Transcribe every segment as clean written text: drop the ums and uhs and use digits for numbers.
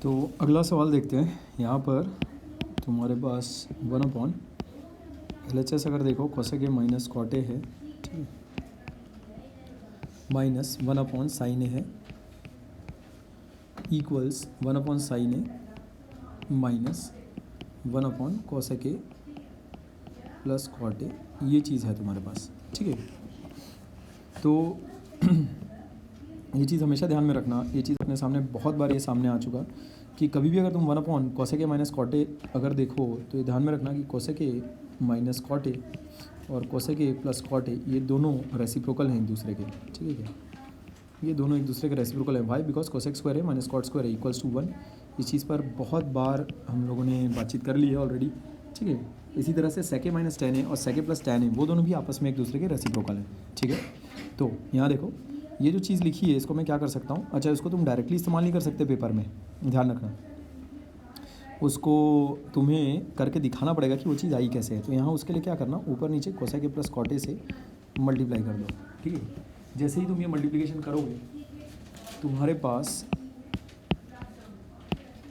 तो अगला सवाल देखते हैं। यहाँ पर तुम्हारे पास 1/LHS अगर देखो cosec A minus cot A है, ठीक है, माइनस 1/sin ए है, इक्वल्स 1/sin ए माइनस 1/कोसेक ए प्लस कॉट ए, ये चीज़ है तुम्हारे पास, ठीक है। तो ये चीज़ हमेशा ध्यान में रखना, ये चीज़ अपने सामने बहुत बार ये सामने आ चुका कि कभी भी अगर तुम 1/कोसेक ए माइनस कॉट ए अगर देखो तो ये ध्यान में रखना कि cosec A minus cot A और कोसेक ए प्लस कॉट ए ये दोनों रेसिप्रोकल हैं एक दूसरे के, ठीक है क्या, ये दोनों एक दूसरे के रेसिप्रोकल हैं। Why? Because cosec square A minus cot square A equals to 1। इस चीज़ पर बहुत बार हम लोगों ने बातचीत कर ली है ऑलरेडी, ठीक है। इसी तरह से सेक ए माइनस टेन ए और सेक ए प्लस टेन ए वो दोनों भी आपस में एक दूसरे के रेसिप्रोकल हैं, ठीक है। तो यहाँ देखो ये जो चीज़ लिखी है इसको मैं क्या कर सकता हूँ, अच्छा इसको तुम डायरेक्टली इस्तेमाल नहीं कर सकते पेपर में, ध्यान रखना, उसको तुम्हें करके दिखाना पड़ेगा कि वो चीज़ आई कैसे है। तो यहाँ उसके लिए क्या करना, ऊपर नीचे cosec A plus cot A से मल्टीप्लाई कर दो, ठीक है। जैसे ही तुम ये मल्टीप्लिकेशन करोगे तुम्हारे पास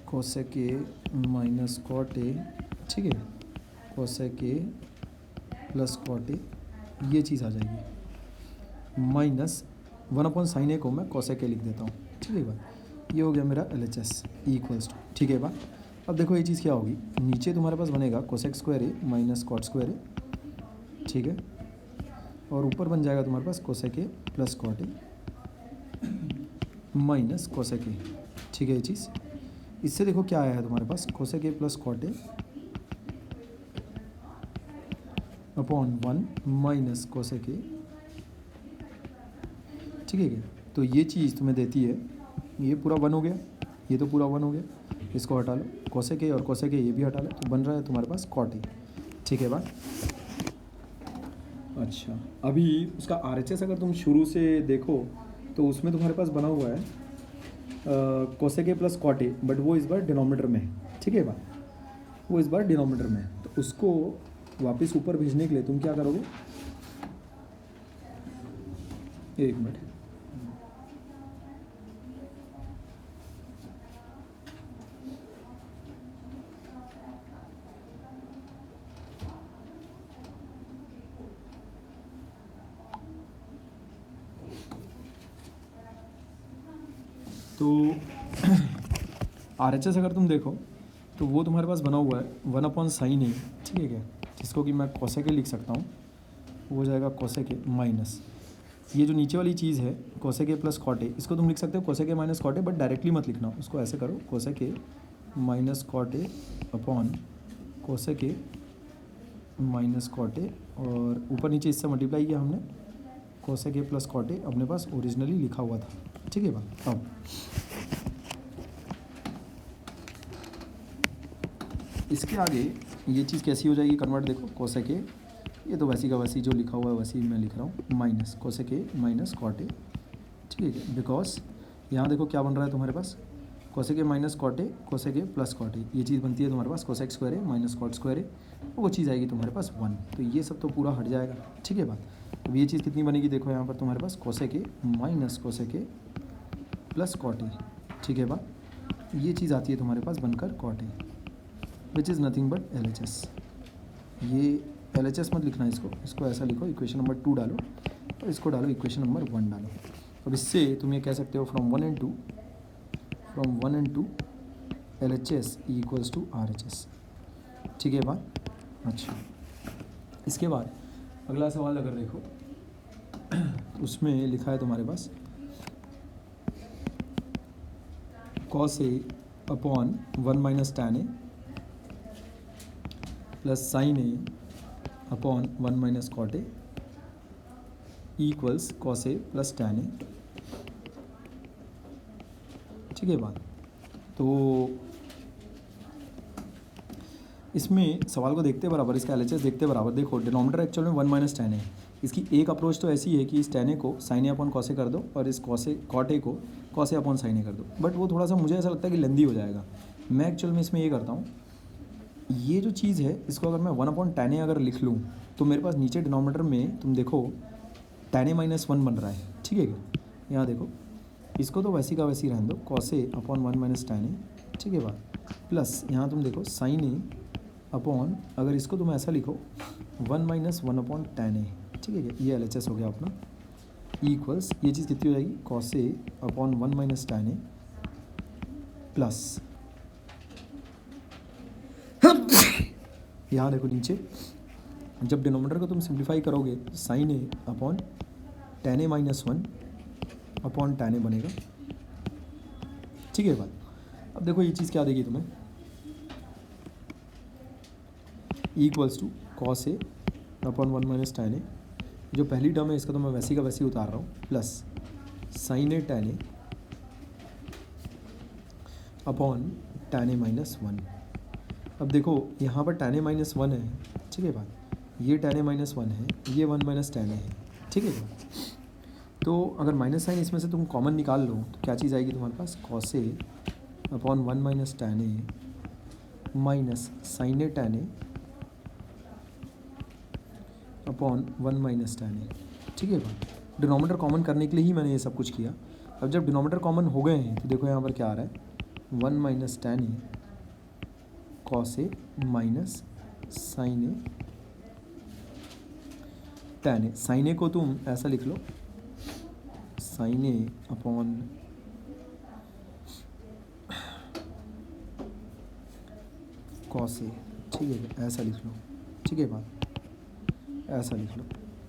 कोसेक ए माइनस कॉट ए, ठीक है, कोसेक ए प्लस कॉट ए ये चीज़ आ जाएगी, माइनस 1/sin ए को मैं कोसेक ए लिख देता हूँ, ठीक है बात। ये हो गया मेरा LHS इक्वल्स टू, ठीक है बात। अब देखो ये चीज़ क्या होगी, नीचे तुम्हारे पास बनेगा कोसेक स्क्वायर ए माइनस कॉट स्क्वायर ए, ठीक है, और ऊपर बन जाएगा तुम्हारे पास cosec A plus cot A minus cosec a, ठीक है। ये चीज़ इससे देखो क्या आया है तुम्हारे पास, cosec A plus cot A upon 1 minus cosec a, ठीक है क्या। तो ये चीज़ तुम्हें देती है, ये पूरा 1 हो गया, ये तो पूरा 1 हो गया, इसको हटा लो, कोसेक ए और कोसेक ए ये भी हटा लो, तो बन रहा है तुम्हारे पास कॉट ए, ठीक है बात। अच्छा अभी उसका RHS अगर तुम शुरू से देखो तो उसमें तुम्हारे पास बना हुआ है cosec A plus cot A, but वो इस बार डिनोमिनेटर में है, ठीक है बात, वो इस बार डिनोमिनेटर में है। तो उसको वापस ऊपर भेजने के लिए तुम क्या करोगे, एक मिनट, तो RHS अगर तुम देखो तो वो तुम्हारे पास बना हुआ है 1/sin ए, ठीक है क्या, जिसको कि मैं कोसेक ए लिख सकता हूँ, वो हो जाएगा कोसेक ए माइनस ये जो नीचे वाली चीज़ है cosec A plus cot A, इसको तुम लिख सकते हो cosec A minus cot A, but directly मत लिखना, उसको ऐसे करो cosec A minus cot A upon cosec A minus cot A, और ऊपर नीचे इससे मल्टीप्लाई किया हमने, cosec A plus cot A अपने पास ओरिजिनली लिखा हुआ था, ठीक है बात। अब इसके आगे ये चीज़ कैसी हो जाएगी कन्वर्ट, देखो कोसेक ए, ये तो वैसी का वैसी जो लिखा हुआ है वैसी मैं लिख रहा हूँ, माइनस कोसेक ए माइनस कॉट ए, ठीक है, बिकॉज यहाँ देखो क्या बन रहा है तुम्हारे पास, cosec A minus cot a, cosec A plus cot ए, ये चीज़ बनती है तुम्हारे पास cosec square A minus cot square a, वो चीज़ आएगी तुम्हारे पास 1, तो ये सब तो पूरा हट जाएगा, ठीक है बात। अब ये चीज़ कितनी बनेगी, देखो यहाँ पर तुम्हारे पास कोसेक ए माइनस कोसेक ए प्लस कॉट ए, ठीक है बात, ये चीज़ आती है तुम्हारे पास बनकर cot A, which is nothing but LHS। ये LHS मत लिखना, इसको ऐसा लिखो, इक्वेशन नंबर 2 डालो और इसको डालो इक्वेशन नंबर 1 डालो। अब इससे तुम ये कह सकते हो from 1 and 2 LHS equals to RHS, ठीक है बात। अच्छा इसके बाद अगला सवाल अगर देखो तो उसमें लिखा है तुम्हारे पास cos A upon 1 minus tan A plus sine a upon 1 minus cot a equals cos a plus tan a, ठीक है बात। तो इसमें सवाल को देखते बराबर, इसका LHS देखते बराबर, देखो डिनोमिनेटर एक्चुअल में 1 माइनस टैन है, इसकी एक अप्रोच तो ऐसी है कि इस टैन ए को साइन ए अपॉन कॉस ए कर दो और इस कॉट ए को कॉस ए अपॉन साइन ए कर दो, बट वो थोड़ा सा मुझे ऐसा लगता है कि लेंदी हो जाएगा। मैं एक्चुअल में इसमें ये करता हूँ, ये जो चीज़ है इसको अगर मैं 1/tan ए अगर लिख लूँ तो मेरे पास नीचे डिनोमिनेटर में तुम देखो tan ए माइनस 1 बन रहा है, ठीक है क्या, यहाँ देखो इसको तो वैसी का वैसी रहने दो, cos A upon 1 minus tan ए, ठीक है बात, प्लस यहाँ तुम देखो साइन ए अपॉन, अगर इसको तुम ऐसा लिखो 1 माइनस 1 अपॉन tan ए, ठीक है, ये LHS हो गया अपना, इक्वल्स ये चीज़ कितनी हो जाएगी, cos A upon 1 minus tan A plus यहाँ देखो नीचे, जब डिनोमिनेटर को तुम सिंप्लीफाई करोगे sign a upon tan A minus 1 upon tan ए बनेगा, ठीक है बात। अब देखो ये चीज़ क्या देगी तुम्हें, equals to cos A upon 1 minus tan A, जो पहली टर्म है इसका तो मैं वैसी का वैसी उतार रहा हूँ, प्लस साइन ए tan ए अपॉन tan ए माइनस 1। अब देखो यहाँ पर tan ए माइनस 1 है, ठीक है बात, ये tan ए माइनस 1 है, ये 1 माइनस tan ए है, ठीक है बात। तो अगर माइनस साइन इसमें से तुम कॉमन निकाल लो तो क्या चीज़ आएगी तुम्हारे पास, कॉस ए अपॉन 1 माइनस tan ए माइनस साइन ए tan ए अपॉन 1 माइनस tan ए, ठीक है बात। डिनोमिनेटर कॉमन करने के लिए ही मैंने ये सब कुछ किया। अब जब डिनोमिनेटर कॉमन हो गए हैं तो देखो यहाँ पर क्या आ रहा है, 1 minus tan A cos a minus sine A tan A. Sign ए को तुम ऐसा लिख लो, sine a upon cos a, ठीक है, ऐसा लिख लो, ठीक है बात, ऐसा लिख लो।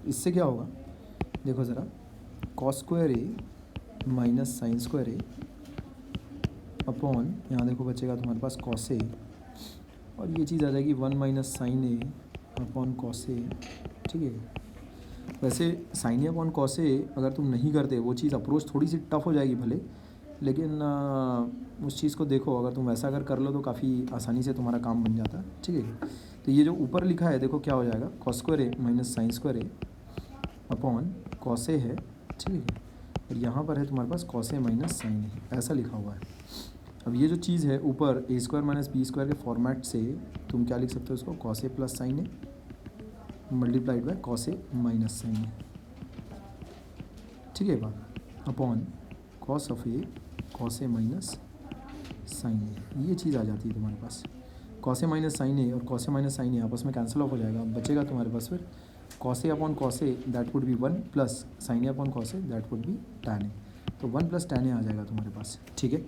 इससे क्या होगा, देखो ज़रा, cos square A minus sine square a upon, यहाँ देखो बचेगा तुम्हारे पास कॉस ए, और ये चीज़ आ जाएगी 1 minus sine a upon cos a, ठीक है। वैसे साइन ए अपॉन कॉस ए अगर तुम नहीं करते, वो चीज़ अप्रोच थोड़ी सी टफ हो जाएगी भले, लेकिन उस चीज़ को देखो, अगर तुम वैसा अगर कर लो तो काफ़ी आसानी से तुम्हारा काम बन जाता है, ठीक है। तो ये जो ऊपर लिखा है देखो क्या हो जाएगा, cos square A minus sine square a upon cos ए है, ठीक है, और यहाँ पर है तुम्हारे पास cos a minus sine a, ऐसा लिखा हुआ है। अब ये जो चीज़ है ऊपर a square minus B square के फॉर्मेट से तुम क्या लिख सकते हो इसको, cos a plus sine a multiplied by cos a minus sine a, ठीक है बात, upon cos of a cos a minus sine a, ये चीज़ आ जाती है तुम्हारे पास। Cos a minus sine a और cos a minus sine a आपस में कैंसिल ऑफ हो जाएगा, बचेगा तुम्हारे पास फिर cos A upon cos A that would be 1 plus sine a upon cos A that would be tan ए, तो 1 प्लस tan ए आ जाएगा तुम्हारे पास, ठीक है।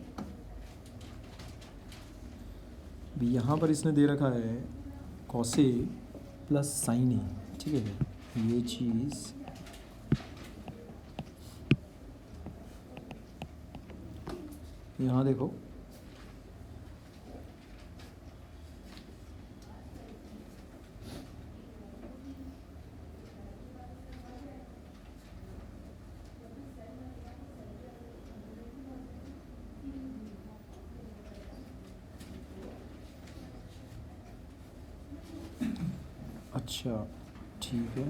भी यहाँ पर इसने दे रखा है cos a plus sine a, ठीक है, ये चीज़ यहाँ देखो, अच्छा ठीक है,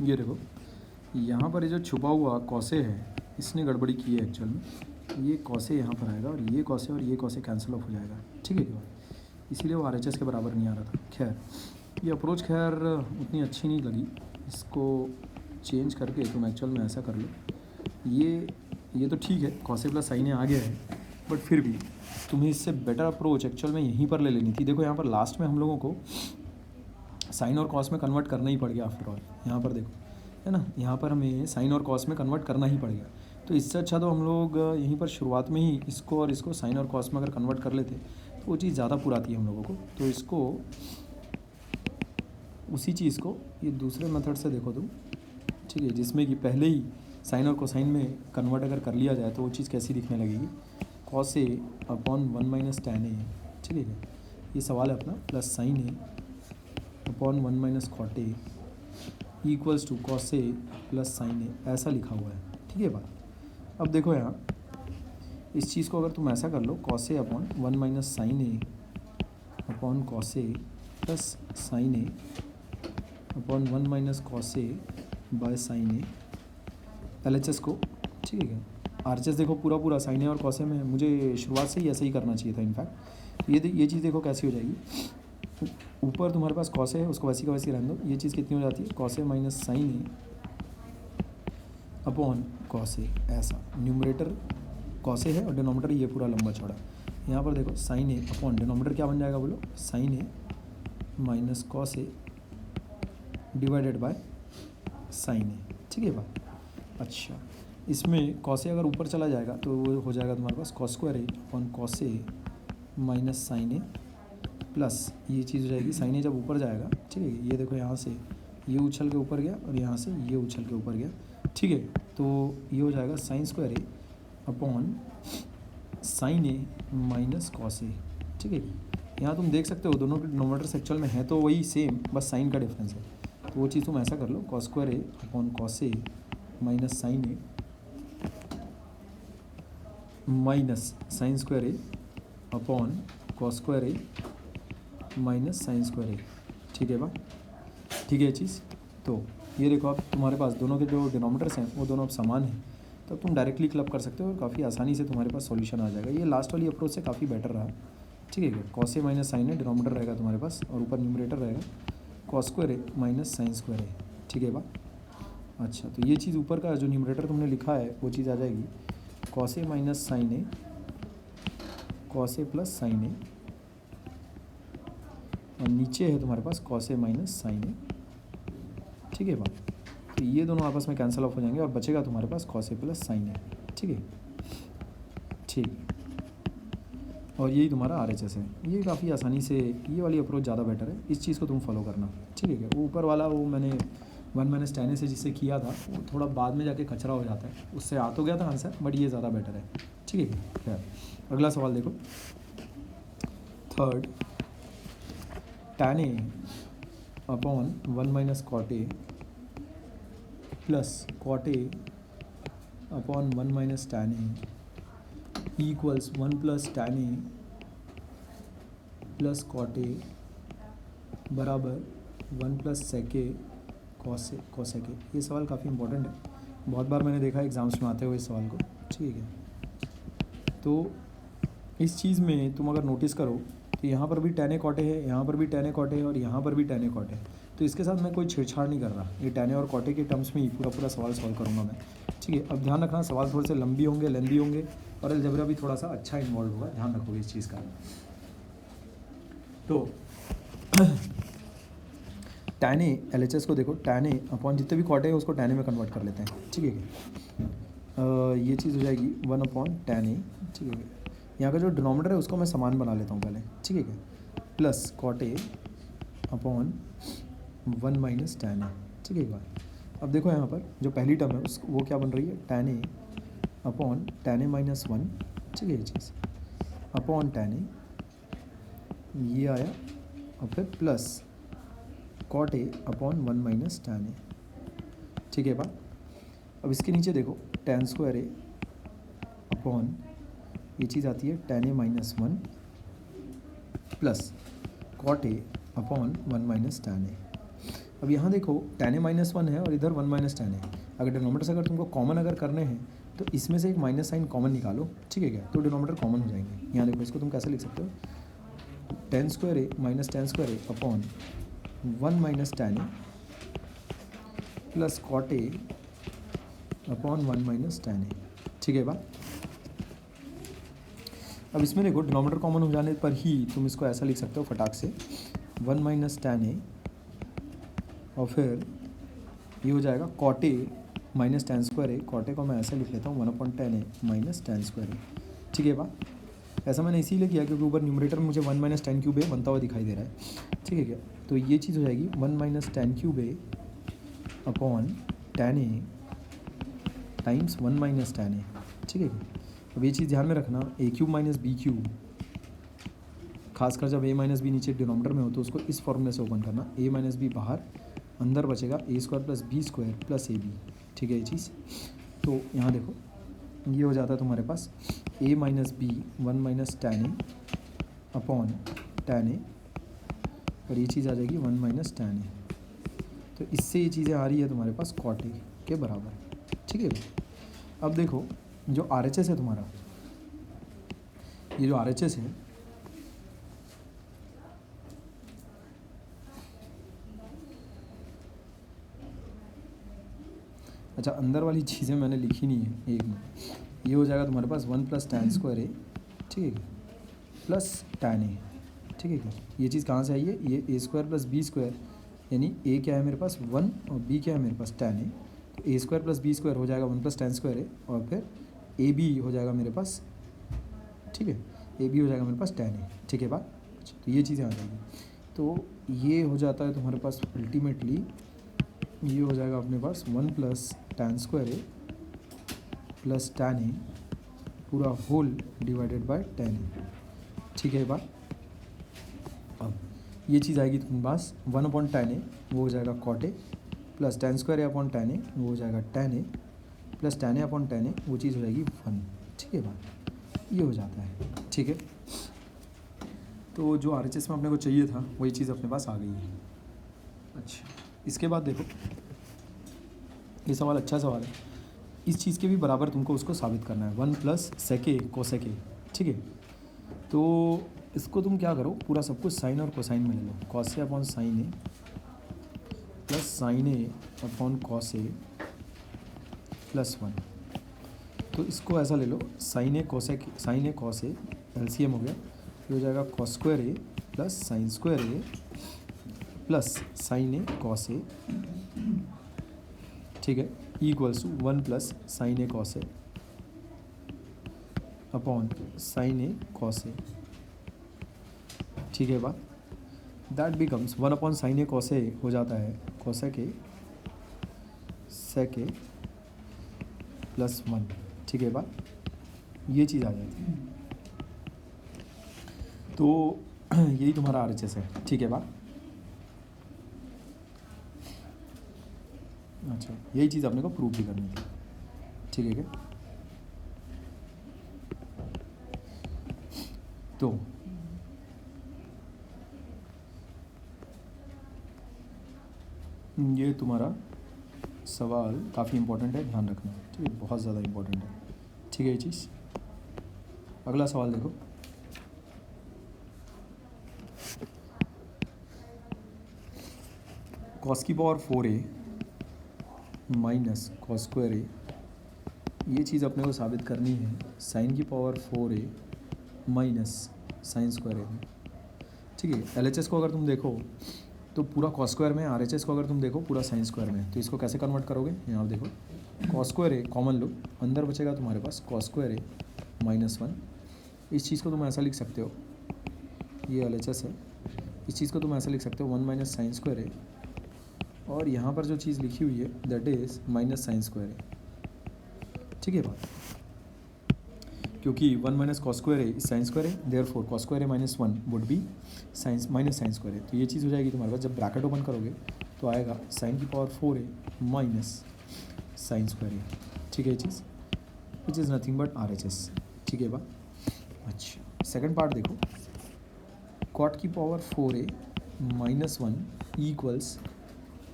ये देखो यहाँ पर ये जो छुपा हुआ कॉसे है इसने गड़बड़ी की है एक्चुअल में, ये कॉसे यहाँ पर आएगा और ये कॉसे कैंसिल ऑफ हो जाएगा, ठीक है क्या, इसीलिए वो RHS के बराबर नहीं आ रहा था। खैर ये अप्रोच खैर उतनी अच्छी नहीं लगी, इसको चेंज करके तुम एक्चुअल में ऐसा कर लो, ये तो ठीक है, कॉसे प्लस साइन आ गया है, बट फिर भी तुम्हें इससे बेटर अप्रोच एक्चुअल में यहीं पर ले लेनी थी। देखो यहाँ पर लास्ट में हम लोगों को साइन और कॉस में कन्वर्ट करना ही पड़ गया आफ्टर ऑल, यहाँ पर देखो है ना, यहाँ पर हमें साइन और कॉस में कन्वर्ट करना ही पड़ गया, तो इससे अच्छा तो हम लोग यहीं पर शुरुआत में ही इसको और इसको साइन और कॉस में अगर कन्वर्ट कर लेते तो वो चीज़ ज़्यादा पुराती है हम लोगों को। तो इसको उसी चीज़ को ये दूसरे मेथड से देखो तुम, ठीक है, जिसमें कि पहले ही साइन और कोसाइन में कन्वर्ट अगर कर लिया जाए तो वो चीज़ कैसी दिखने लगेगी, cos A upon 1 minus tan a, ठीक है। ये सवाल है अपना, plus sine a upon 1 minus cot a equals to cos a plus sine a, ऐसा लिखा हुआ है, ठीक है बात। अब देखो यहाँ इस चीज़ को अगर तुम ऐसा कर लो, cos A upon 1 minus sine a upon cos a plus sine a upon 1 minus cos a by sine a, LHS को, ठीक है। RHS देखो पूरा पूरा साइन ए और कॉस ए में, मुझे शुरुआत से ही ऐसे ही करना चाहिए था इनफैक्ट। तो ये चीज़ देखो कैसी हो जाएगी, ऊपर तुम्हारे पास कॉस ए है, उसको वैसी का वैसी रहने दो। ये चीज़ कितनी हो जाती है, cos a minus sine a upon cos ए, ऐसा। न्यूमरेटर कॉस ए है और डिनोमिनेटर ये पूरा लंबा चौड़ा। यहाँ पर देखो साइन ए अपॉन डिनोमिनेटर क्या बन जाएगा बोलो, sine a minus cos a divided by sine a, ठीक है बात। अच्छा, इसमें कॉस ए अगर ऊपर चला जाएगा तो वो हो जाएगा तुम्हारे पास cos square a upon cos a minus sine a plus ये चीज़ हो जाएगी, साइन ए जब ऊपर जाएगा, ठीक है। ये देखो यहाँ से ये उछल के ऊपर गया और यहाँ से ये उछल के ऊपर गया, ठीक है। तो ये हो जाएगा sign square a upon sine a minus cos a, ठीक है। यहाँ तुम देख सकते हो दोनों के डिनोमिनेटर्स एक्चुअल में है तो वही सेम, बस साइन का डिफरेंस है। तो वो चीज़ तुम ऐसा कर लो, cos square a upon cos a minus sine a minus sine square a upon cos square A minus sine square ए, ठीक है बा, ठीक है ये चीज़। तो ये देखो अब तुम्हारे पास दोनों के जो डिनोमिनेटर्स हैं वो दोनों अब समान हैं, तो तुम डायरेक्टली क्लब कर सकते हो और काफ़ी आसानी से तुम्हारे पास सॉल्यूशन आ जाएगा। ये लास्ट वाली अप्रोच से काफ़ी बेटर रहा, ठीक है। Cos a minus sine A denominator रहेगा तुम्हारे पास और ऊपर न्यूमरेटर रहेगा कॉस स्क्वायर ए माइनस साइन स्क्वायर ए, ठीक है बा। अच्छा, तो ये चीज़ ऊपर का जो न्यूमरेटर तुमने लिखा है वो चीज़ आ जाएगी cos a minus sine a cos a plus sine a, और नीचे है तुम्हारे पास cos a minus sine a, ठीक है बात। तो ये दोनों आपस में कैंसिल ऑफ हो जाएंगे और बचेगा तुम्हारे पास cos a plus sine a, ठीक है, ठीक। और यही तुम्हारा RHS है। ये काफ़ी आसानी से, ये वाली अप्रोच ज़्यादा बेटर है, इस चीज़ को तुम फॉलो करना, ठीक है। वो ऊपर वाला वो मैंने 1 माइनस टैन ए से जिससे किया था वो थोड़ा बाद में जाके कचरा हो जाता है, उससे आ तो गया था आंसर, बट ये ज़्यादा बेटर है, ठीक है। खैर अगला सवाल देखो, third, tan A upon 1 minus cot A plus cot A upon 1 minus tan A equals 1 plus tan A plus cot A बराबर 1 प्लस सेक ए कॉसेक ए। ये सवाल काफ़ी इंपॉर्टेंट है, बहुत बार मैंने देखा है एग्ज़ाम्स में आते हुए इस सवाल को, ठीक है। तो इस चीज़ में तुम अगर नोटिस करो तो यहाँ पर भी टैन ए कॉट ए है, यहाँ पर भी टैन ए कॉट ए और यहाँ पर भी टैन ए कॉट ए, तो इसके साथ मैं कोई छेड़छाड़ नहीं कर रहा, ये टैन ए और कॉट ए के टर्म्स में ही पूरा सवाल सॉल्व करूँगा मैं, ठीक है। अब ध्यान रखना सवाल थोड़े से लेंदी होंगे और अलजेब्रा भी थोड़ा सा अच्छा इन्वॉल्व होगा, ध्यान रखोगे इस चीज़ का। तो टैन ए LHS को देखो, टैन ए अपॉन जितने भी कॉट है उसको टैन ए में कन्वर्ट कर लेते हैं, ठीक है। ये चीज़ हो जाएगी 1 अपॉन टैन ए, ठीक है। यहाँ का जो डिनोमिनेटर है उसको मैं समान बना लेता हूँ पहले, ठीक है, plus cot A upon 1 minus tan a, ठीक है। अब देखो यहाँ पर जो पहली टर्म है उस वो क्या बन रही है, tan A upon tan A minus 1, ठीक है, ये चीज़ अपॉन टैन ए, ये आया और फिर plus cot A upon 1 minus tan a, ठीक है बात। अब इसके नीचे देखो टैन स्क्वायर ए अपॉन ये चीज़ आती है tan A minus 1 plus cot A upon 1 minus tan a. अब यहाँ देखो टैन ए माइनस 1 है और इधर 1 माइनस टैन ए, अगर डिनोमिनेटर से अगर तुमको कॉमन अगर करने हैं तो इसमें से एक माइनस साइन कॉमन निकालो, ठीक है क्या, तो डिनोमिनेटर कॉमन हो जाएंगे। यहाँ देखो इसको तुम कैसे लिख सकते हो, tan square A minus tan square a upon 1 minus tan A plus cot A upon 1 minus tan a, ठीक है बात। अब इसमें देखो डिनोमिनेटर कॉमन हो जाने पर ही तुम इसको ऐसा लिख सकते हो फटाक से 1 माइनस टैन ए और फिर ये हो जाएगा cot A minus tan square A, cot A को मैं ऐसे लिख लेता हूँ 1 अपॉन टैन ए माइनस टैन स्क्वायर ए, ठीक है बात। ऐसा मैंने इसीलिए किया क्योंकि ऊपर न्यूमरेटर में मुझे 1 माइनस टेन क्यूब ए बनता हुआ दिखाई दे रहा है, ठीक है क्या। तो ये चीज़ हो जाएगी 1 माइनस टेन क्यूब ए अपॉन टेन ए टाइम्स 1 माइनस टेन ए, ठीक है क्या। अब ये चीज़ ध्यान में रखना, ए क्यूब माइनस बी क्यूब, खासकर जब ए माइनस बी नीचे डिनोमिनेटर में हो तो उसको इस फॉर्मूले से ओपन करना, ए माइनस बी बाहर, अंदर बचेगा a square plus B square plus a b, ठीक है ये चीज़। तो यहाँ देखो ये हो जाता है तुम्हारे पास ए minus B 1 minus ten a upon tan ए, और ये चीज़ आ जाएगी 1 माइनस टेन ए। तो इससे ये चीज़ें आ रही है तुम्हारे पास कॉट ए के बराबर, ठीक है। अब देखो जो आर एच एस है तुम्हारा, ये जो आर एच एस है, अच्छा अंदर वाली चीज़ें मैंने लिखी नहीं है एक में, ये हो जाएगा तुम्हारे पास 1 प्लस टेन स्क्वायर ए, ठीक है, प्लस टेन ए, ठीक है। ये चीज़ कहाँ से आई है, ये ए स्क्वायर प्लस बी स्क्वायर, यानी ए क्या है मेरे पास 1 और बी क्या है मेरे पास टेन ए, तो ए स्क्वायर प्लस बी स्क्वायर हो जाएगा 1 प्लस टेन स्क्वायर ए, और फिर ए बी हो जाएगा मेरे पास, ठीक है, ए बी हो जाएगा मेरे पास टेन ए, ठीक है बात। तो ये चीज़ें आ जाएगी, तो ये हो जाता है तुम्हारे पास अल्टीमेटली, ये हो जाएगा अपने पास 1 प्लस टेन स्क्वायर ए प्लस टेन ए पूरा होल डिवाइडेड बाय टेन ए, ठीक है बात। अब ये चीज़ आएगी तुम्हारे पास 1 अपॉन टेन ए, वो हो जाएगा cot A, plus tan square a upon tan a, वो हो जाएगा tan a, plus tan a upon tan a, वो चीज़ हो जाएगी 1, ठीक है बात। ये हो जाता है, ठीक है। तो जो आर एच एस में अपने को चाहिए था वही चीज़ अपने पास आ गई है। अच्छा इसके बाद देखो, ये सवाल अच्छा सवाल है, इस चीज़ के भी बराबर तुमको उसको साबित करना है, 1 प्लस सेके कोसेक ए, ठीक है। तो इसको तुम क्या करो, पूरा सब कुछ साइन और कोसाइन में ले लो, cos A upon sine a plus sine a upon cos a plus 1। तो इसको ऐसा ले लो, sine a cosec, sine a cos a, LCM हो गया, ये हो जाएगा cos square A plus sine square A plus sine a cos a, ठीक है, equals to 1 plus sine a cos A upon sine a cos a, ठीक है बात। That becomes 1 upon sine a cos ए हो जाता है कोसेक ए सेक ए plus 1, ठीक है बात। ये चीज़ आ जाती है, तो यही तुम्हारा आर एच एस है, ठीक है बात। अच्छा यही चीज़ अपने को प्रूव भी करनी थी, ठीक है क्या। तो ये तुम्हारा सवाल काफ़ी इम्पोर्टेंट है, ध्यान रखना, ठीक है, बहुत ज़्यादा इम्पोर्टेंट है, ठीक है ये चीज़। अगला सवाल देखो, कॉस की power 4a minus cos square a, ये चीज़ अपने को साबित करनी है साइन की power 4a minus sine square a में, ठीक है। एलएचएस को अगर तुम देखो तो पूरा कॉस स्क्वायर में, आरएचएस को अगर तुम देखो पूरा साइन स्क्वायर में, तो इसको कैसे कन्वर्ट करोगे, यहाँ देखो कॉस स्क्वायर ए कॉमन लो, अंदर बचेगा तुम्हारे पास कॉस स्क्वायर ए माइनस 1। इस चीज़ को तुम ऐसा लिख सकते हो, ये एलएचएस है, इस चीज़ को तुम ऐसा लिख सकते हो 1 माइनस साइन स्क्वायर ए, और यहाँ पर जो चीज़ लिखी हुई है that is minus sine square ए, ठीक है बात। क्योंकि 1 minus cos square a sine square a, therefore cos square A minus 1 would be sine minus sine square a. तो ये चीज़ हो जाएगी तुम्हारे पास, जब ब्रैकेट ओपन करोगे तो आएगा साइन की power 4a minus sine square ए, ठीक है ये चीज़, which is nothing but R H S, ठीक है बात। अच्छा सेकेंड पार्ट देखो, कॉट की power 4a minus 1 equals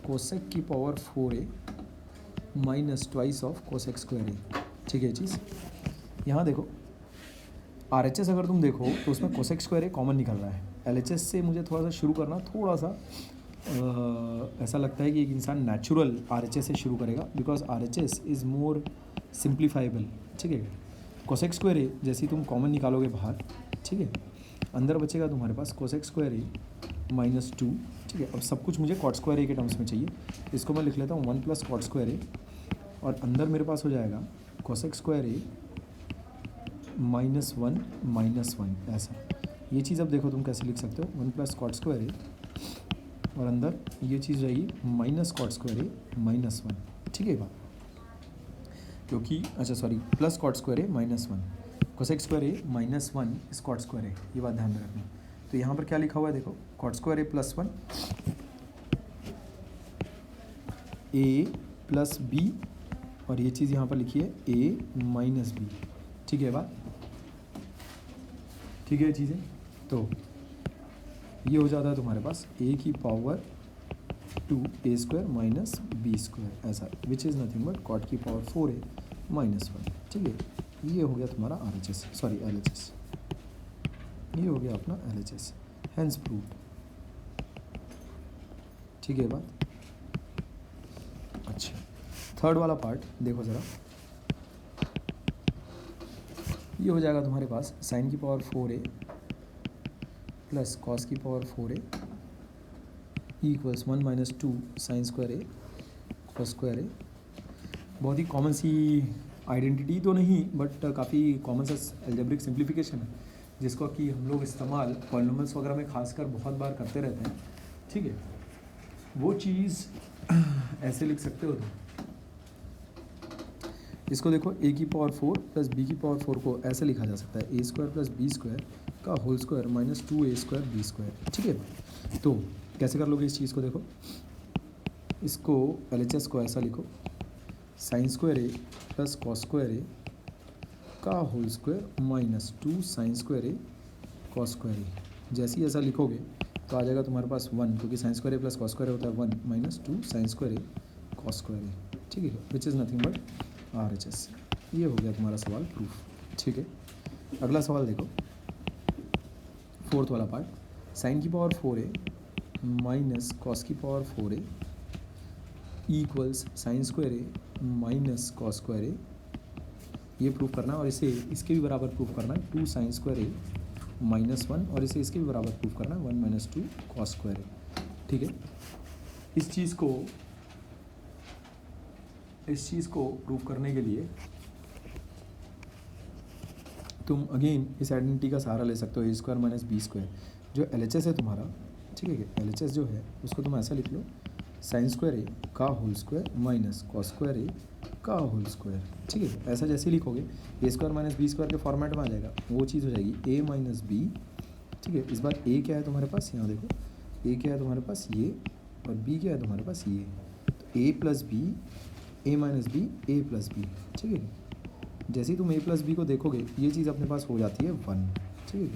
cosec की power 4a minus twice of cosec square ए, ठीक है चीज़। यहाँ देखो आर एच एस अगर तुम देखो तो उसमें कोसेक स्क्वायर ए कॉमन निकल रहा है। एल एच एस से मुझे थोड़ा सा शुरू करना, थोड़ा सा ऐसा लगता है कि एक इंसान नेचुरल आर एच एस से शुरू करेगा, because R H S is more simplifiable, ठीक है। कोसेक स्क्वायर ए जैसे तुम कॉमन निकालोगे बाहर, ठीक है, अंदर बचेगा तुम्हारे पास कोसेक स्क्वायर ए माइनस 2, ठीक है। अब सब कुछ मुझे कॉट स्क्वायर ए के टर्म्स में चाहिए, इसको मैं लिख लेता हूँ 1 प्लस कॉट स्क्वायर ए, और अंदर मेरे पास हो जाएगा कोसेक स्क्वायर ए -1 ऐसा। ये चीज़ अब देखो तुम कैसे लिख सकते हो, 1 प्लस कॉट स्क्वायर ए और अंदर ये चीज़ रहेगी माइनस कॉट स्क्वायर ए -1, ठीक है बात। क्योंकि अच्छा सॉरी प्लस कॉट स्क्वायर ए -1 कोसेक स्क्वायर ए -1 इस कॉट स्क्वायर ए, ये बात ध्यान में रखना। तो यहाँ पर क्या लिखा हुआ है देखो, कॉट स्क्वायर ए +1 ए प्लस बी और ये चीज़ यहाँ पर लिखी है ए माइनस बी, ठीक है बात, ठीक है चीज़ें। तो ये हो जाता है तुम्हारे पास ए की पावर 2 ए स्क्वायर माइनस बी स्क्वायर ऐसा, which is nothing but cot की पावर 4a -1, ठीक है। ये हो गया तुम्हारा RHS, सॉरी LHS, ये हो गया अपना LHS, हैंस प्रूव्ड, ठीक है बात। अच्छा थर्ड वाला पार्ट देखो ज़रा, ये हो जाएगा तुम्हारे पास साइन की पावर 4a प्लस कॉस की power 4a equals 1 - 2 sine square A cos square a. बहुत ही कॉमन सी आइडेंटिटी तो नहीं बट काफ़ी कॉमन सा एल्जेब्रिक सिंप्लीफिकेशन है जिसको कि हम लोग इस्तेमाल पॉलिनोमियल्स वगैरह में खासकर बहुत बार करते रहते हैं, ठीक है। वो चीज़ ऐसे लिख सकते हो तुम, इसको देखो ए की पावर 4 प्लस बी की पावर 4 को ऐसे लिखा जा सकता है ए स्क्वायर प्लस बी स्क्वायर का whole square -2a square B square, ठीक है। तो कैसे कर लोगे इस चीज़ को, देखो इसको LHS को ऐसा लिखो साइन स्क्वायर ए प्लस कॉस स्क्वायर ए का होल स्क्वायर -2 साइन स्क्वायर ए कॉस स्क्वायर ए। जैसे ही ऐसा लिखोगे तो आ जाएगा तुम्हारे पास 1, क्योंकि साइन स्क्वायर ए प्लस कॉस स्क्वायर होता है 1 - 2 साइन स्क्वायर ए कॉस स्क्वायर ए, ठीक है, विच इज़ नथिंग बट RHS। ये हो गया तुम्हारा सवाल प्रूफ, ठीक है। अगला सवाल देखो, फोर्थ वाला पार्ट, साइन की पावर 4a माइनस कॉस की power 4a equals sine square A minus cos square a. ये प्रूफ करना है और इसे इसके भी बराबर प्रूफ करना है 2 साइन स्क्वायर ए -1 और इसे इसके भी बराबर प्रूफ करना है 1 - 2 कॉस स्क्वायर ए, ठीक है। इस चीज़ को प्रूफ करने के लिए तुम अगेन इस आइडेंटिटी का सहारा ले सकते हो, a square minus B square जो LHS है तुम्हारा, ठीक है। LHS जो है उसको तुम ऐसा लिख लो साइन स्क्वायर ए का whole square minus cos square ए का होल स्क्वायर, ठीक है। ऐसा जैसे लिखोगे a square minus B square के फॉर्मेट में आ जाएगा, वो चीज़ हो जाएगी ए माइनस बी, ठीक है। इस बार ए क्या है तुम्हारे पास, यहाँ देखो ए क्या है तुम्हारे पास ये और बी क्या है तुम्हारे पास ये, तो ए प्लस बी ए माइनस बी ए प्लस बी, ठीक है। जैसे ही तुम ए प्लस बी को देखोगे ये चीज़ अपने पास हो जाती है 1, ठीक है।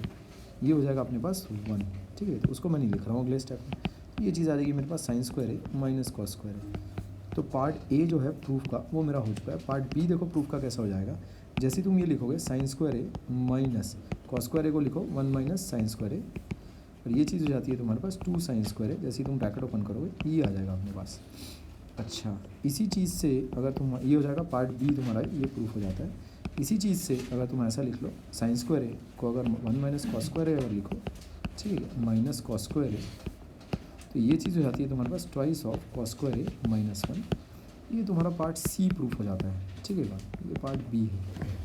ये हो जाएगा अपने पास 1, ठीक है। तो उसको मैं नहीं लिख रहा हूँ अगले स्टेप में, तो ये चीज़ आ जाएगी मेरे पास sign square A minus cos square a. तो पार्ट ए जो है प्रूफ का वो मेरा हो चुका है। पार्ट बी देखो प्रूफ का कैसा हो जाएगा, जैसे ही तुम ये लिखोगे साइन स्क्वायर ए माइनस कॉस स्क्वायर ए को लिखो 1 माइनस साइन स्क्वायर ए और ये चीज़ हो जाती है तुम्हारे पास 2 साइन स्क्वायर ए। जैसे ही तुम ब्रैकेट ओपन करोगे ये आ जाएगा अपने पास। अच्छा इसी चीज़ से अगर तुम ये हो जाएगा पार्ट बी तुम्हारा, ये प्रूफ हो जाता है। इसी चीज़ से अगर तुम ऐसा लिख लो साइन स्क्वायर ए को अगर 1 माइनस कॉस स्क्वायर ए अगर लिखो, ठीक है, माइनस कॉस स्क्वायर ए, तो ये चीज़ हो जाती है तुम्हारे पास ट्वाइस ऑफ कॉस स्क्वायर ए -1। ये तुम्हारा पार्ट सी प्रूफ हो जाता है, ठीक है बात। ये पार्ट बी है,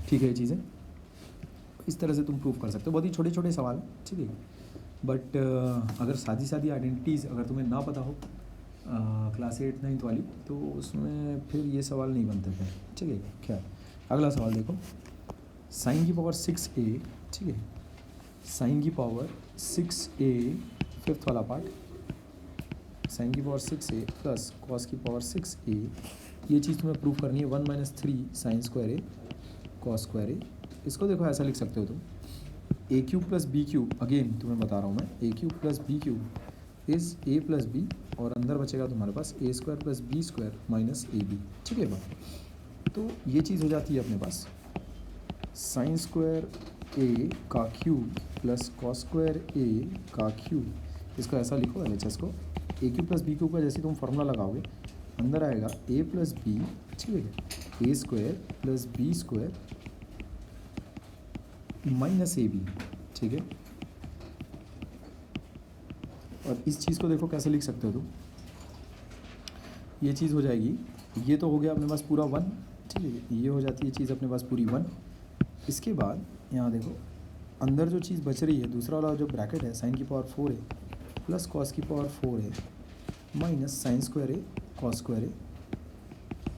ठीक है। ये चीज़ें इस तरह से तुम प्रूफ कर सकते हो, बहुत ही छोटे छोटे सवाल हैं, ठीक है। बट अगर सादी आइडेंटिटीज़ अगर तुम्हें ना पता हो क्लास 8 9 वाली, तो उसमें फिर ये सवाल नहीं बनते थे, ठीक है। क्या अगला सवाल देखो, साइन की पावर 6a, ठीक है, साइन की पावर 6a फिफ्थ वाला पार्ट, साइन की पावर 6a प्लस कॉस की पावर 6a। ये चीज़ तुम्हें प्रूफ करनी है 1 - 3 sine square A cos square a. इसको देखो ऐसा लिख सकते हो तुम a cube plus b cube, again तुम्हें बता रहा हूँ मैं, a cube plus b cube is a plus b और अंदर बचेगा तुम्हारे पास a square plus B square minus a b, ठीक है बात। तो ये चीज़ हो जाती है अपने पास साइन स्क्वायर ए का क्यूब प्लस कॉस स्क्वायर ए का क्यूब। इसको ऐसा लिखो LHS को ए क्यूब प्लस बी क्यूब का जैसे तुम फार्मूला लगाओगे अंदर आएगा ए प्लस बी, ठीक है, ए square plus B square minus a b, ठीक है। और इस चीज़ को देखो कैसे लिख सकते हो तुम, ये चीज़ हो जाएगी, ये तो हो गया अपने पास पूरा 1, ठीक है, ये हो जाती है चीज़ अपने पास पूरी 1। इसके बाद यहाँ देखो अंदर जो चीज़ बच रही है, दूसरा वाला जो ब्रैकेट है, साइन की पावर 4 है प्लस कॉस की पावर 4 है माइनस साइन स्क्वायर है कॉस स्क्वायर है।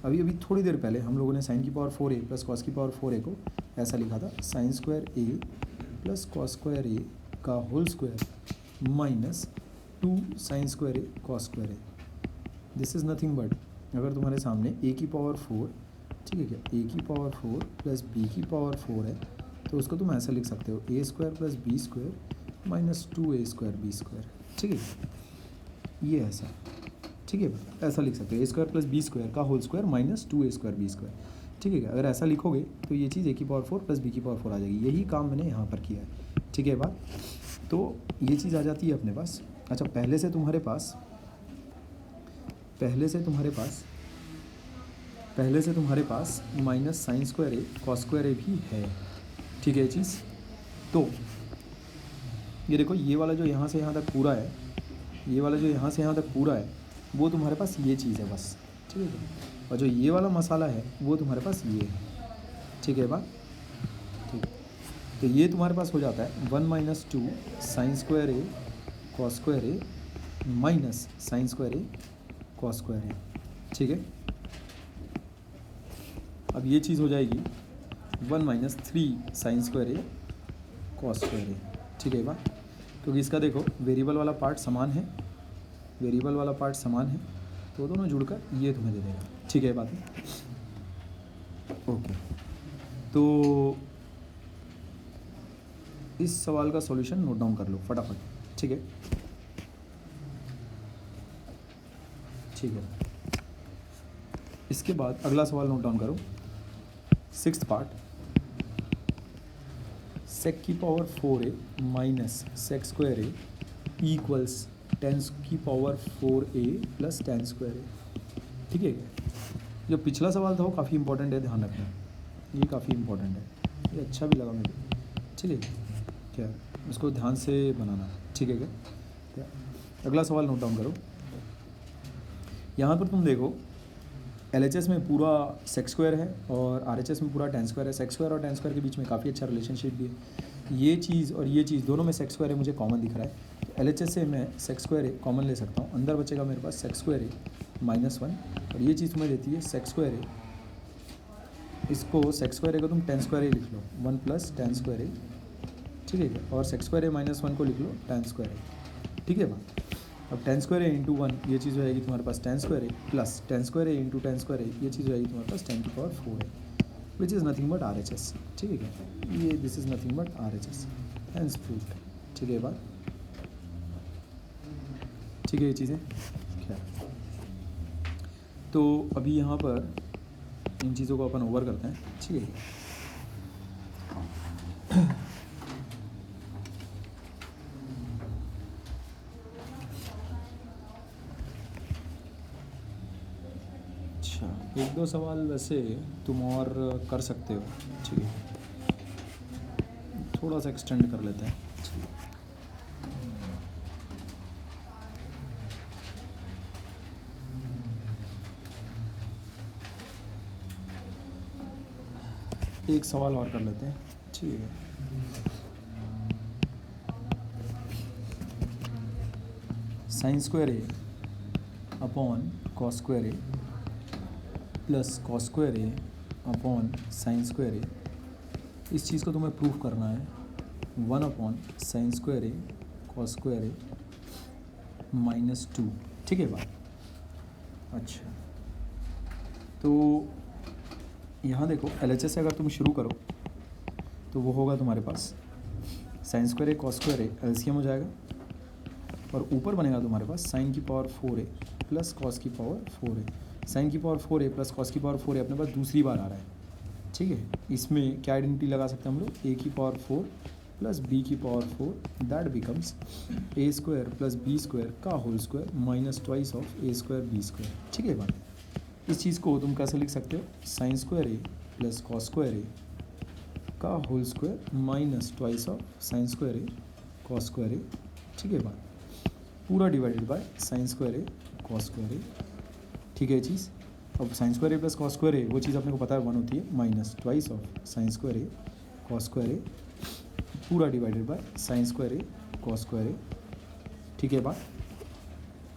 अभी अभी थोड़ी देर पहले हम लोगों ने साइन की पावर 4 ए प्लस कॉस की पावर 4 ए को ऐसा लिखा था, साइन स्क्वायर ए प्लस कॉस स्क्वायर ए का whole square minus 2 sine square A cos square A. This is nothing but, अगर तुम्हारे सामने ए की पावर 4, ठीक है क्या, ए की पावर 4 प्लस बी की पावर 4 है, तो उसको तुम ऐसा लिख सकते हो a square plus B square minus 2 A square B square, ठीक है, ये ऐसा, ठीक है, ऐसा लिख सकते हो a square plus B square का होल स्क्वायर माइनस 2 ए स्क्वायर बी स्क्वायर, ठीक है। अगर ऐसा लिखोगे तो ये चीज़ ए की पावर 4 प्लस बी की पावर 4 आ जाएगी। यही काम मैंने यहाँ पर किया है, ठीक है बात। तो ये चीज़ आ जाती है अपने पास। अच्छा, पहले से तुम्हारे पास माइनस साइन स्क्वायर ए कॉस स्क्वायर ए भी है, ठीक है ये चीज़। तो ये देखो, ये वाला जो यहाँ से यहाँ तक पूरा है, ये वाला जो यहाँ से यहाँ तक पूरा है, वो तुम्हारे पास ये चीज़ है बस, ठीक है। और जो ये वाला मसाला है वो तुम्हारे पास ये है, ठीक है बात, ठीक। तो ये तुम्हारे पास हो जाता है 1 माइनस 2 साइन स्क्वायर ए कॉस स्क्वायर ए माइनस साइन स्क्वायर ए कॉस स्क्वायर ए, ठीक है। अब ये चीज़ हो जाएगी 1 माइनस 3 साइन स्क्वायर ए कॉस स्क्वायर ए, ठीक है बात। क्योंकि इसका देखो वेरिएबल वाला पार्ट समान है, तो दोनों जुड़कर ये तुम्हें दे देगा, ठीक है बात। ओके, तो इस सवाल का सॉल्यूशन नोट डाउन कर लो फटाफट, ठीक है, ठीक है। इसके बाद अगला सवाल नोट डाउन करो, 6th पार्ट, सेक की power 4a minus sec square ए इक्वल्स टेन की power 4a plus tan square ए, ठीक है। जो पिछला सवाल था वो काफ़ी इंपॉर्टेंट है, ध्यान रखना, ये काफ़ी इंपॉर्टेंट है, ये अच्छा भी लगा मुझे, ठीक है क्या, इसको ध्यान से बनाना, ठीक है क्या। अगला सवाल नोट डाउन करो। यहाँ पर तुम देखो LHS में पूरा सेक स्क्वायर है और RHS में पूरा टेन स्क्वायर है। सेक स्क्वायर और टेन स्क्वायर के बीच में काफ़ी अच्छा रिलेशनशिप भी है। ये चीज़ और ये चीज़ दोनों में सेक स्क्वायर है मुझे कॉमन दिख रहा है, तो LHS से मैं सेक स्क्वायर है कॉमन ले सकता हूँ। अंदर बचेगा मेरे पास सेक स्क्वायर है -1 और ये चीज़ तुम्हें देती है सेक स्क्वायर है, इसको सेक स्क्वायर है को तुम टेन स्क्वायर है लिख लो, 1 प्लस टेन स्क्वायर है, ठीक है, और सेक स्क्वायर है -1 को लिख लो टेन स्क्वायर है, ठीक है बात। अब टेन स्क्वायर है इंटू 1 ये चीज़ हो जाएगी तुम्हारे पास टेन स्क्वायर है प्लस टेन स्क्वायर है इंटू टेन स्क्वायर है ये चीज़ हो जाएगी तुम्हारे पास 10 की पावर 4 है, विच इज़ नथिंग बट RHS, ठीक है क्या, ये this is nothing but RHS, hence proved, ठीक है बात, ठीक है ये चीज़ें क्या। तो अभी यहाँ पर इन चीज़ों को अपन ओवर करते हैं, ठीक है। अच्छा, 1-2 सवाल वैसे तुम और कर सकते हो, ठीक है, थोड़ा सा एक्सटेंड कर लेते हैं, ठीक है। एक सवाल और कर लेते हैं, ठीक है। Sign square a upon cos square A plus cos square a upon sign square ए, इस चीज़ को तुम्हें प्रूफ करना है 1 अपॉन साइन स्क्वायर ए कॉस स्क्वायर ए -2, ठीक है बात। अच्छा, तो यहाँ देखो LHS से अगर तुम शुरू करो तो वो होगा तुम्हारे पास साइन स्क्वायर ए कॉस स्क्वायर ए LCM हो जाएगा और ऊपर बनेगा तुम्हारे पास साइन की पावर 4a प्लस कॉस की पावर 4a। साइन की पावर 4a प्लस कॉस की पावर 4a अपने पास दूसरी बार आ रहा है, ठीक है। इसमें क्या आइडेंटिटी लगा सकते हैं हम लोग, a की पावर 4 प्लस b की power 4 that becomes a square plus b square का whole square minus twice of a square b square, ठीक है बात। इस चीज़ को तुम कैसे लिख सकते हो, साइन स्क्वायर ए प्लस कॉस स्क्वायर ए का whole square minus twice of sine square A cos square ए, ठीक है बात, पूरा divided by sine square A cos square ए, ठीक है ये चीज़। अब sine square A plus cos square a वो चीज़ अपने को पता है 1 होती है minus twice of sine square A cos square a पूरा divided by sine square A cos square ए। ठीक है बात।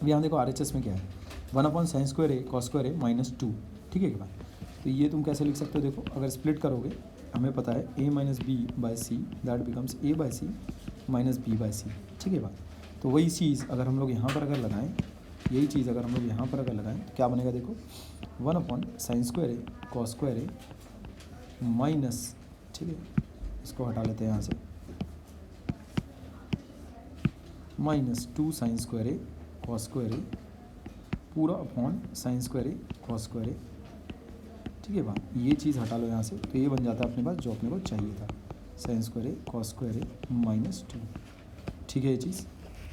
अब यहाँ देखो RHS में क्या है, 1 साइन स्क्वायर ए कॉस स्क्वायर ए -2। ठीक है क्या बात। तो ये तुम कैसे लिख सकते हो, देखो अगर स्प्लिट करोगे हमें पता है a minus b by c that becomes a by c minus b by c. ठीक है बात। तो वही चीज़ अगर हम लोग यहाँ पर अगर लगाएं, यही चीज़ अगर हम लोग यहाँ पर अगर लगाएं तो क्या बनेगा, देखो 1 साइन स्क्वायर ए कॉस स्क्वायर ए माइनस, ठीक है इसको हटा लेते हैं यहाँ से, -2 sine square A cos square a पूरा अपॉन साइन स्क्वायर ए कॉस स्क्वायर ए। ठीक है बात। ये चीज़ हटा लो यहाँ से, तो ये बन जाता है अपने पास जो अपने को चाहिए था, साइन स्क्वायर ए कॉस स्क्वायर ए -2। ठीक है, ये चीज़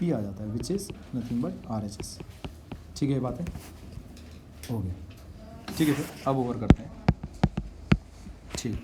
ये आ जाता है विच इज़ नथिंग बट RHS। ठीक है, ये बात है हो गई। ठीक है, फिर अब ओवर करते हैं। ठीक।